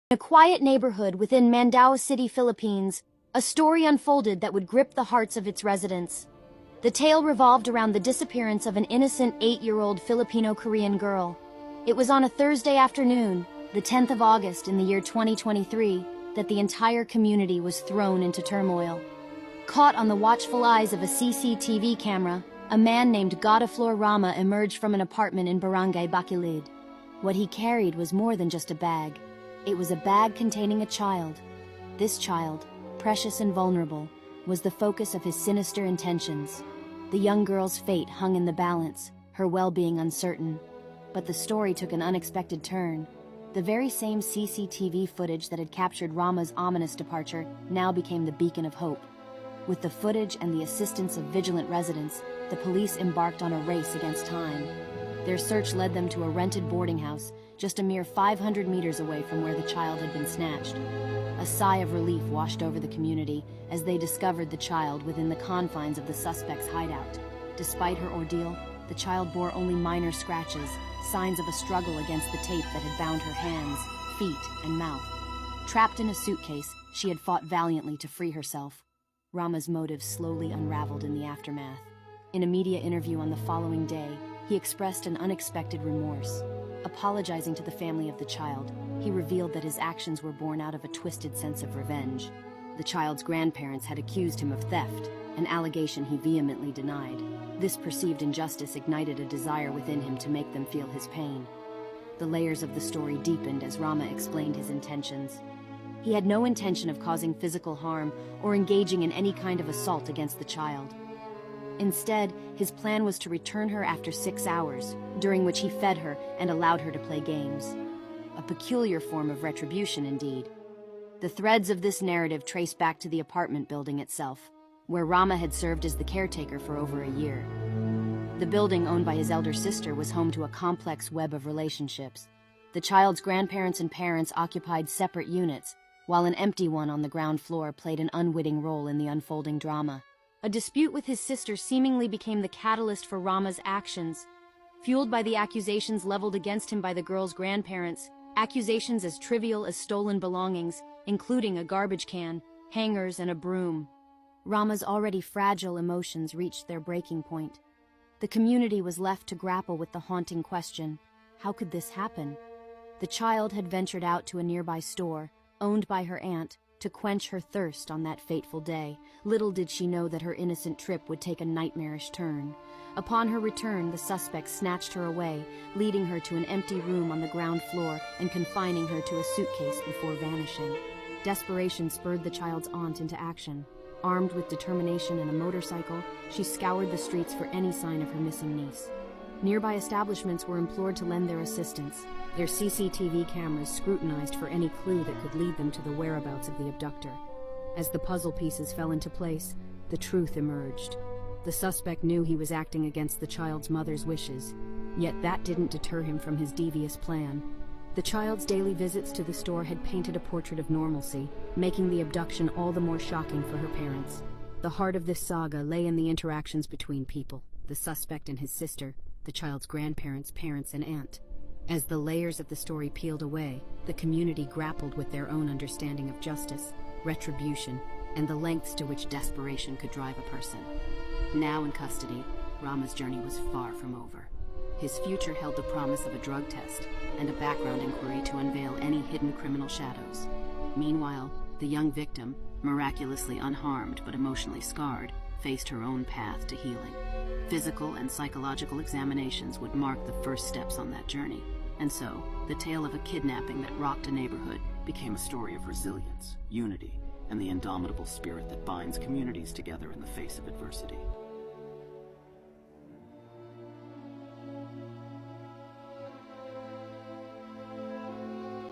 In a quiet neighborhood within Mandaue City, Philippines, a story unfolded that would grip the hearts of its residents. The tale revolved around the disappearance of an innocent 8-year-old Filipino-Korean girl. It was on a Thursday afternoon, the 10th of August in the year 2023, that the entire community was thrown into turmoil. Caught on the watchful eyes of a CCTV camera, a man named Godaflor Rama emerged from an apartment in Barangay Bacilid. What he carried was more than just a bag. It was a bag containing a child. This child, precious and vulnerable, was the focus of his sinister intentions. The young girl's fate hung in the balance, her well-being uncertain. But the story took an unexpected turn. The very same CCTV footage that had captured Rama's ominous departure now became the beacon of hope. With the footage and the assistance of vigilant residents, the police embarked on a race against time. Their search led them to a rented boarding house, just a mere 500 meters away from where the child had been snatched. A sigh of relief washed over the community as they discovered the child within the confines of the suspect's hideout. Despite her ordeal, the child bore only minor scratches, signs of a struggle against the tape that had bound her hands, feet, and mouth. Trapped in a suitcase, she had fought valiantly to free herself. Rama's motives slowly unraveled in the aftermath. In a media interview on the following day, he expressed an unexpected remorse. Apologizing to the family of the child, he revealed that his actions were born out of a twisted sense of revenge. The child's grandparents had accused him of theft, an allegation he vehemently denied. This perceived injustice ignited a desire within him to make them feel his pain. The layers of the story deepened as Rama explained his intentions. He had no intention of causing physical harm or engaging in any kind of assault against the child. Instead, his plan was to return her after 6 hours, during which he fed her and allowed her to play games. A peculiar form of retribution, indeed. The threads of this narrative trace back to the apartment building itself, where Rama had served as the caretaker for over a year. The building, owned by his elder sister, was home to a complex web of relationships. The child's grandparents and parents occupied separate units, while an empty one on the ground floor played an unwitting role in the unfolding drama. A dispute with his sister seemingly became the catalyst for Rama's actions. Fueled by the accusations leveled against him by the girl's grandparents, accusations as trivial as stolen belongings, including a garbage can, hangers, and a broom. Rama's already fragile emotions reached their breaking point. The community was left to grapple with the haunting question, how could this happen? The child had ventured out to a nearby store, owned by her aunt, to quench her thirst on that fateful day. Little did she know that her innocent trip would take a nightmarish turn. Upon her return, the suspects snatched her away, leading her to an empty room on the ground floor and confining her to a suitcase before vanishing. Desperation spurred the child's aunt into action. Armed with determination and a motorcycle, she scoured the streets for any sign of her missing niece. Nearby establishments were implored to lend their assistance, their CCTV cameras scrutinized for any clue that could lead them to the whereabouts of the abductor. As the puzzle pieces fell into place, the truth emerged. The suspect knew he was acting against the child's mother's wishes, yet that didn't deter him from his devious plan. The child's daily visits to the store had painted a portrait of normalcy, making the abduction all the more shocking for her parents. The heart of this saga lay in the interactions between people, the suspect and his sister, the child's grandparents, parents, and aunt. As the layers of the story peeled away, the community grappled with their own understanding of justice, retribution, and the lengths to which desperation could drive a person. Now in custody, Rama's journey was far from over. His future held the promise of a drug test and a background inquiry to unveil any hidden criminal shadows. Meanwhile, the young victim, miraculously unharmed but emotionally scarred, faced her own path to healing. Physical and psychological examinations would mark the first steps on that journey, and so, the tale of a kidnapping that rocked a neighborhood became a story of resilience, unity, and the indomitable spirit that binds communities together in the face of adversity.